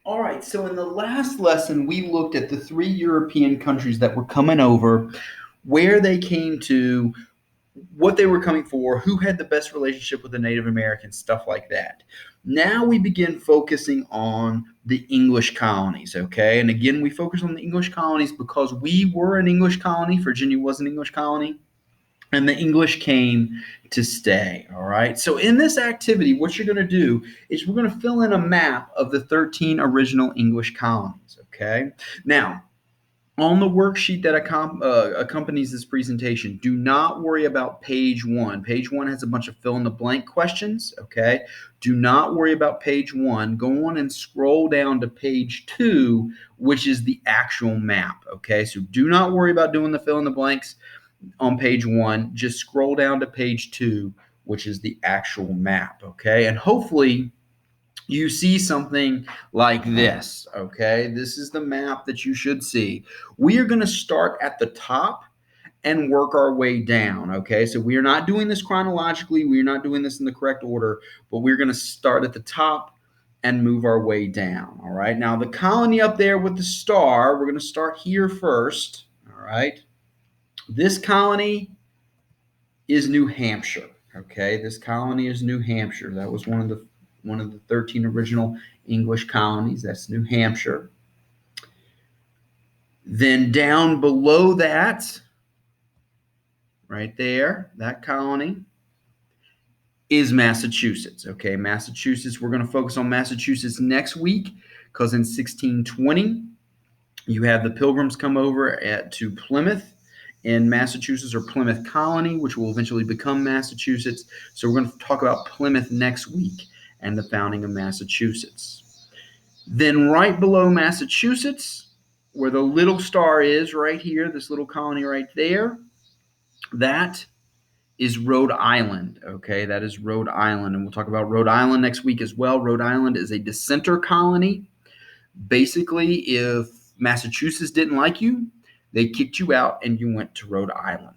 All right, so in the last lesson, we looked at the three European countries that were coming over, where they came to, what they were coming for, who had the best relationship with the Native Americans, stuff like that. Now we begin focusing on the English colonies, okay? And again, we focus on the English colonies because we were an English colony. Virginia was an English colony, and the English came to stay. All right. So, in this activity, what you're going to do is we're going to fill in a map of the 13 original English colonies. Okay. Now, on the worksheet that accompanies this presentation, do not worry about page one. Page one has a bunch of fill in the blank questions. Okay. Do not worry about page one. Go on and scroll down to page two, which is the actual map. Okay. So, do not worry about doing the fill in the blanks on page one. Just scroll down to page two, which is the actual map. Okay. And hopefully you see something like this. Okay. This is the map that you should see. We are going to start at the top and work our way down. Okay. So we are not doing this chronologically. We are not doing this in the correct order, but we're going to start at the top and move our way down. All right. Now, the colony up there with the star, we're going to start here first. All right. This colony is New Hampshire. Okay, this colony is New Hampshire. That was one of the 13 original English colonies. That's New Hampshire. Then down below that, right there, that colony is Massachusetts. Okay, Massachusetts. We're going to focus on Massachusetts next week because in 1620 you have the Pilgrims come over to Plymouth in Massachusetts, or Plymouth Colony, which will eventually become Massachusetts. So we're going to talk about Plymouth next week and the founding of Massachusetts. Then right below Massachusetts, where the little star is right here, this little colony right there, that is Rhode Island. Okay, that is Rhode Island. And we'll talk about Rhode Island next week as well. Rhode Island is a dissenter colony. Basically, if Massachusetts didn't like you, they kicked you out and you went to Rhode Island.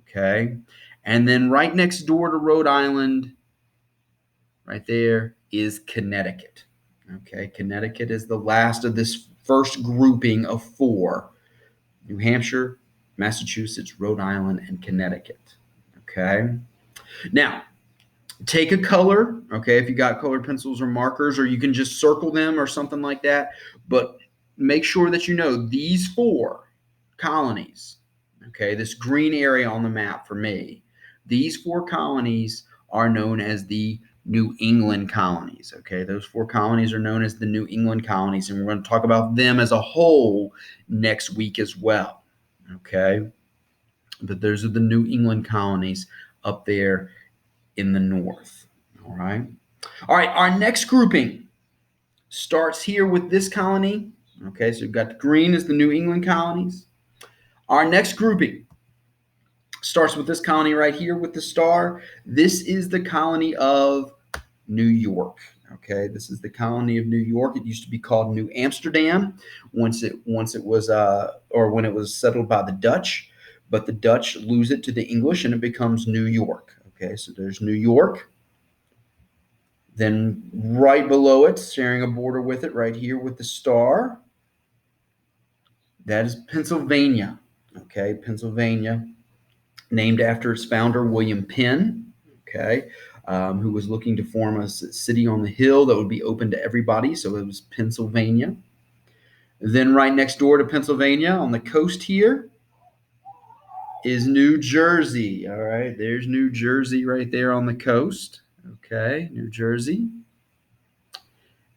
Okay. And then right next door to Rhode Island, right there, is Connecticut. Okay. Connecticut is the last of this first grouping of four: New Hampshire, Massachusetts, Rhode Island, and Connecticut. Okay. Now, take a color, okay, if you got colored pencils or markers, or you can just circle them or something like that. But make sure that you know these four colonies, okay, this green area on the map for me, these four colonies are known as the New England colonies. Okay, those four colonies are known as the New England colonies, and we're going to talk about them as a whole next week as well. Okay, but those are the New England colonies up there in the north. All right. All right. Our next grouping starts here with this colony. Okay. So we've got the green is the New England colonies. Our next grouping starts with this colony right here with the star. This is the colony of New York. Okay, this is the colony of New York. It used to be called New Amsterdam once it was or when it was settled by the Dutch, but the Dutch lose it to the English and it becomes New York. Okay, so there's New York. Then right below it, sharing a border with it, right here with the star, that is Pennsylvania. Okay, Pennsylvania, named after its founder, William Penn. Okay, who was looking to form a city on the hill that would be open to everybody. So it was Pennsylvania. Then right next door to Pennsylvania on the coast here is New Jersey. All right, there's New Jersey right there on the coast. Okay, New Jersey.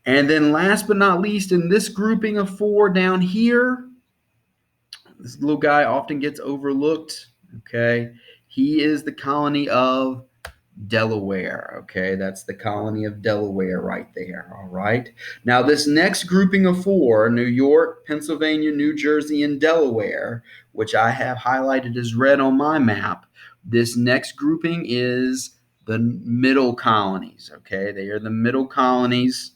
And then last but not least, in this grouping of four down here, this little guy often gets overlooked. Okay, he is the colony of Delaware. Okay, that's the colony of Delaware right there. All right. Now, this next grouping of four, New York, Pennsylvania, New Jersey, and Delaware, which I have highlighted as red on my map, this next grouping is the middle colonies. Okay, they are the middle colonies.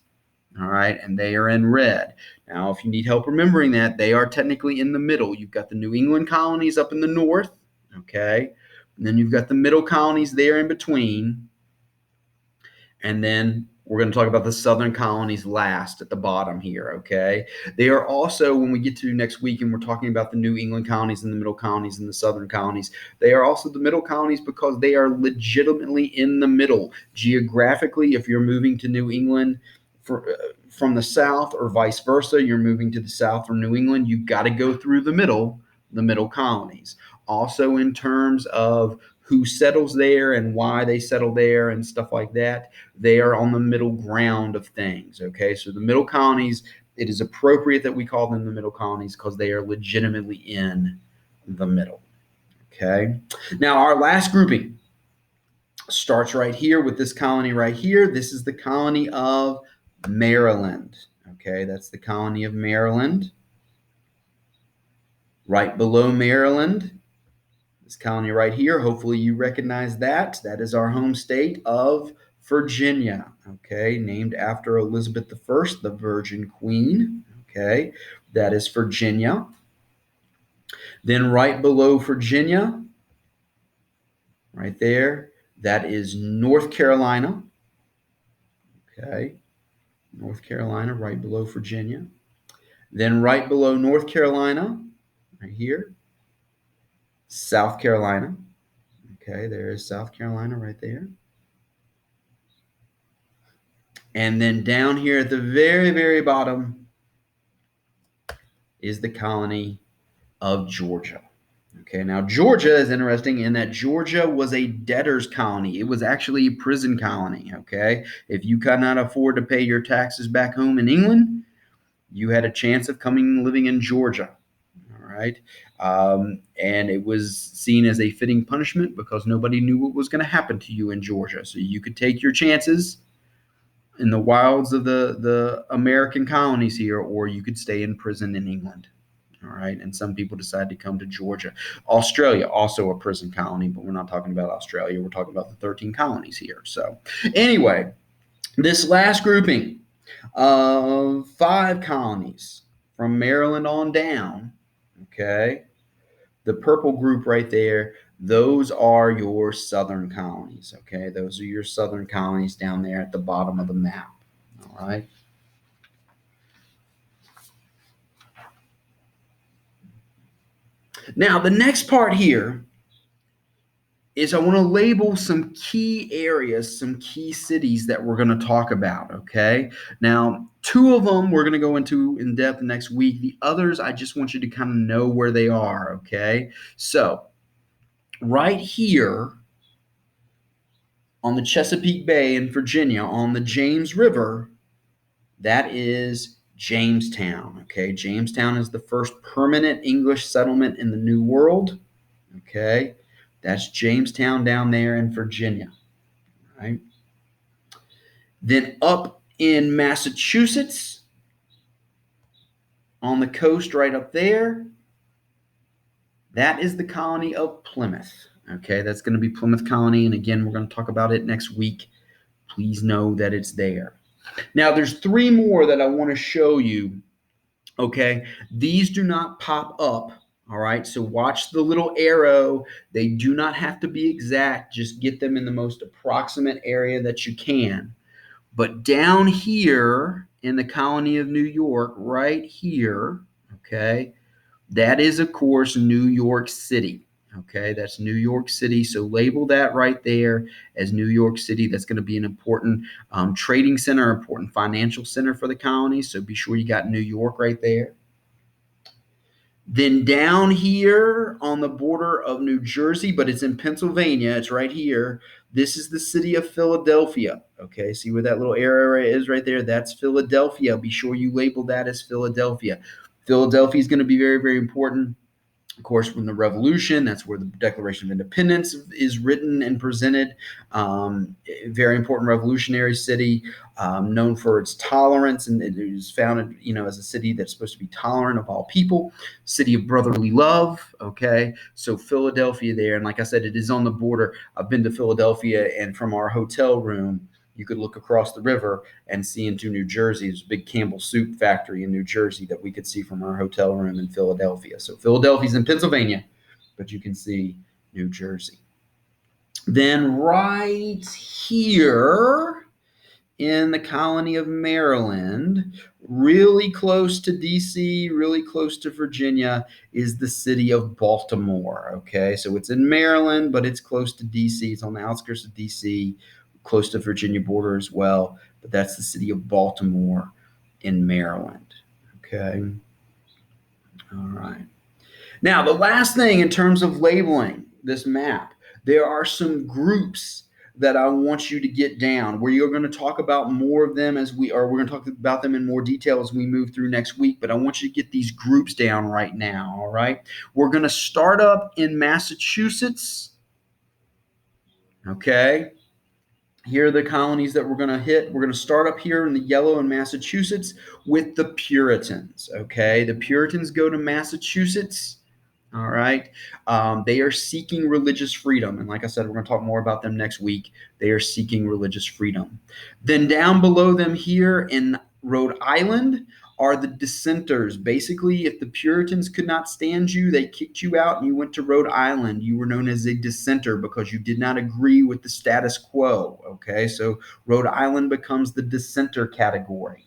All right, and they are in red. Now, if you need help remembering that, they are technically in the middle. You've got the New England colonies up in the north. Okay. And then you've got the middle colonies there in between. And then We're going to talk about the southern colonies last at the bottom here, okay? They are also, when we get to next week and we're talking about the New England colonies and the middle colonies and the southern colonies, they are also the middle colonies because they are legitimately in the middle. Geographically, if you're moving to New England from the south or vice versa, you're moving to the south from New England, you've got to go through the middle colonies. Also, in terms of who settles there and why they settle there and stuff like that, they are on the middle ground of things. Okay, so the middle colonies, it is appropriate that we call them the middle colonies because they are legitimately in the middle. Okay, now our last grouping starts right here with this colony right here. This is the colony of Maryland. Okay, that's the colony of Maryland. Right below Maryland, this colony right here, hopefully you recognize that. That is our home state of Virginia, okay, named after Elizabeth I, the Virgin Queen, okay, that is Virginia. Then right below Virginia, right there, that is North Carolina, okay, North Carolina right below Virginia. Then right below North Carolina, right here, South Carolina, okay, there is South Carolina right there. And then down here at the very, very bottom is the colony of Georgia. Okay, now Georgia is interesting in that Georgia was a debtor's colony. It was actually a prison colony. Okay, if you could not afford to pay your taxes back home in England, you had a chance of coming and living in Georgia. All right, and it was seen as a fitting punishment because nobody knew what was going to happen to you in Georgia. So you could take your chances in the wilds of the American colonies here, or you could stay in prison in England. All right. And some people decide to come to Georgia. Australia, also a prison colony, but we're not talking about Australia. We're talking about the 13 colonies here. So, anyway, this last grouping of 5 colonies from Maryland on down, okay, the purple group right there, those are your southern colonies, okay? Those are your southern colonies down there at the bottom of the map, all right? Now, the next part here is I want to label some key areas, some key cities that we're going to talk about, okay? Now, 2 of them we're going to go into in depth next week. The others, I just want you to kind of know where they are, okay? So, right here on the Chesapeake Bay in Virginia, on the James River, that is Jamestown, okay? Jamestown is the first permanent English settlement in the New World, okay? That's Jamestown down there in Virginia, right? Then up in Massachusetts, on the coast right up there, that is the colony of Plymouth, okay? That's going to be Plymouth Colony, and again, we're going to talk about it next week. Please know that it's there. Now, there's 3 more that I want to show you, okay? These do not pop up, all right? So watch the little arrow. They do not have to be exact. Just get them in the most approximate area that you can. But down here in the colony of New York, right here, okay, that is, of course, New York City. Okay, that's New York City. So label that right there as New York City. That's going to be an important trading center, important financial center for the colony. So be sure you got New York right there. Then down here on the border of New Jersey, but it's in Pennsylvania, it's right here. This is the city of Philadelphia. Okay, see where that little area is right there? That's Philadelphia. Be sure you label that as Philadelphia. Philadelphia is going to be very, very important. Of course, from the Revolution, that's where the Declaration of Independence is written and presented. Very important revolutionary city, known for its tolerance, and it was founded, as a city that's supposed to be tolerant of all people. City of brotherly love. Okay, so Philadelphia there, and like I said, it is on the border. I've been to Philadelphia, and from our hotel room, you could look across the river and see into New Jersey. There's a big Campbell Soup factory in New Jersey that we could see from our hotel room in Philadelphia. So Philadelphia's in Pennsylvania, but you can see New Jersey. Then right here in the colony of Maryland, really close to DC, really close to Virginia, is the city of Baltimore. Okay, so it's in Maryland, but it's close to DC. It's on the outskirts of DC, close to Virginia border as well. But that's the city of Baltimore in Maryland. Okay, all right. Now, the last thing in terms of labeling this map, there are some groups that I want you to get down where you're going to talk about more of them we're going to talk about them in more detail as we move through next week. But I want you to get these groups down right now. All right. We're going to start up in Massachusetts. Okay. Here are the colonies that we're going to hit. We're going to start up here in the yellow in Massachusetts with the Puritans. Okay. The Puritans go to Massachusetts. All right. They are seeking religious freedom. And like I said, we're going to talk more about them next week. They are seeking religious freedom. Then down below them here in Rhode Island are the dissenters. Basically, if the Puritans could not stand you, they kicked you out and you went to Rhode Island. You were known as a dissenter because you did not agree with the status quo. Okay. So Rhode Island becomes the dissenter category.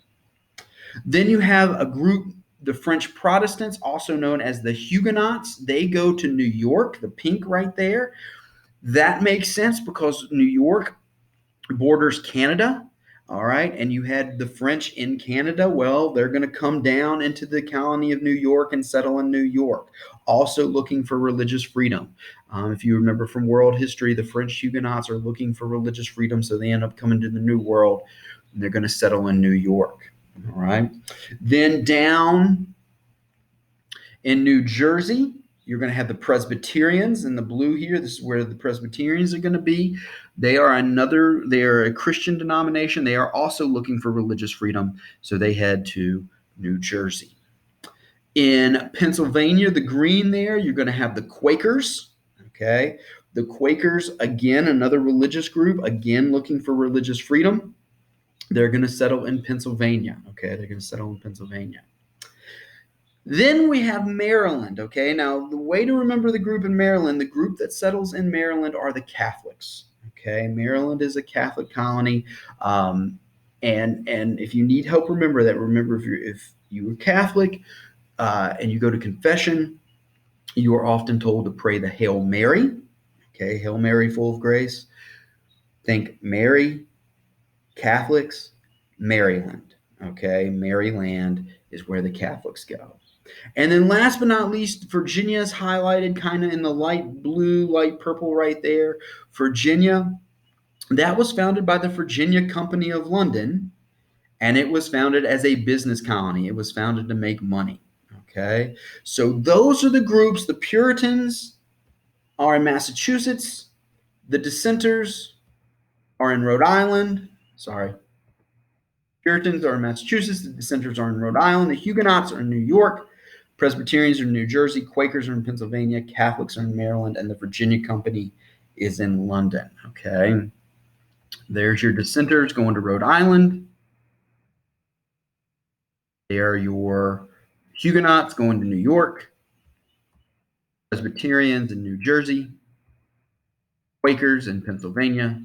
Then you have a group, the French Protestants, also known as the Huguenots. They go to New York, the pink right there. That makes sense because New York borders Canada. All right. And you had the French in Canada. Well, they're going to come down into the colony of New York and settle in New York, also looking for religious freedom. If you remember from world history, the French Huguenots are looking for religious freedom. So they end up coming to the New World and they're going to settle in New York. All right. Then down in New Jersey, you're going to have the Presbyterians in the blue here. This is where the Presbyterians are going to be. They are a Christian denomination. They are also looking for religious freedom. So they head to New Jersey. In Pennsylvania, the green there, you're going to have the Quakers. Okay. The Quakers, again, another religious group, again, looking for religious freedom. They're going to settle in Pennsylvania. Okay, they're going to settle in Pennsylvania. Then we have Maryland. Okay, now the way to remember the group in Maryland, the group that settles in Maryland are the Catholics. Okay, Maryland is a Catholic colony, and if you need help, remember that. Remember, if you were Catholic and you go to confession, you are often told to pray the Hail Mary. Okay, Hail Mary, full of grace. Think Mary. Catholics, Maryland. Okay, Maryland is where the Catholics go. And then last but not least, Virginia is highlighted kind of in the light blue, light purple right there. Virginia, that was founded by the Virginia Company of London, and it was founded as a business colony. It was founded to make money. Okay, so those are the groups. The Puritans are in Massachusetts. The dissenters are in Rhode Island. Puritans are in Massachusetts. The dissenters are in Rhode Island. The Huguenots are in New York. Presbyterians are in New Jersey. Quakers are in Pennsylvania. Catholics are in Maryland. And the Virginia Company is in London. Okay. There's your dissenters going to Rhode Island. They are your Huguenots going to New York. Presbyterians in New Jersey. Quakers in Pennsylvania.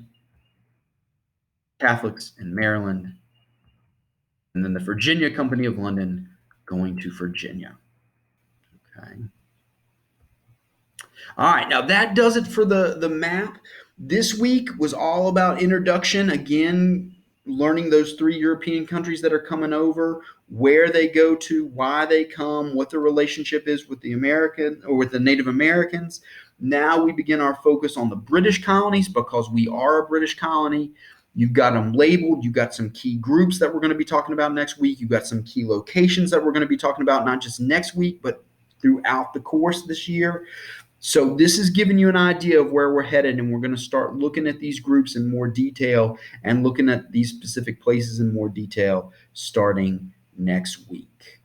Catholics in Maryland. And then the Virginia Company of London going to Virginia. Okay. All right. Now that does it for the map. This week was all about introduction. Again, learning those 3 European countries that are coming over, where they go to, why they come, what the relationship is with the American or with the Native Americans. Now we begin our focus on the British colonies because we are a British colony. You've got them labeled. You've got some key groups that we're going to be talking about next week. You've got some key locations that we're going to be talking about, not just next week, but throughout the course this year. So this is giving you an idea of where we're headed, and we're going to start looking at these groups in more detail and looking at these specific places in more detail starting next week.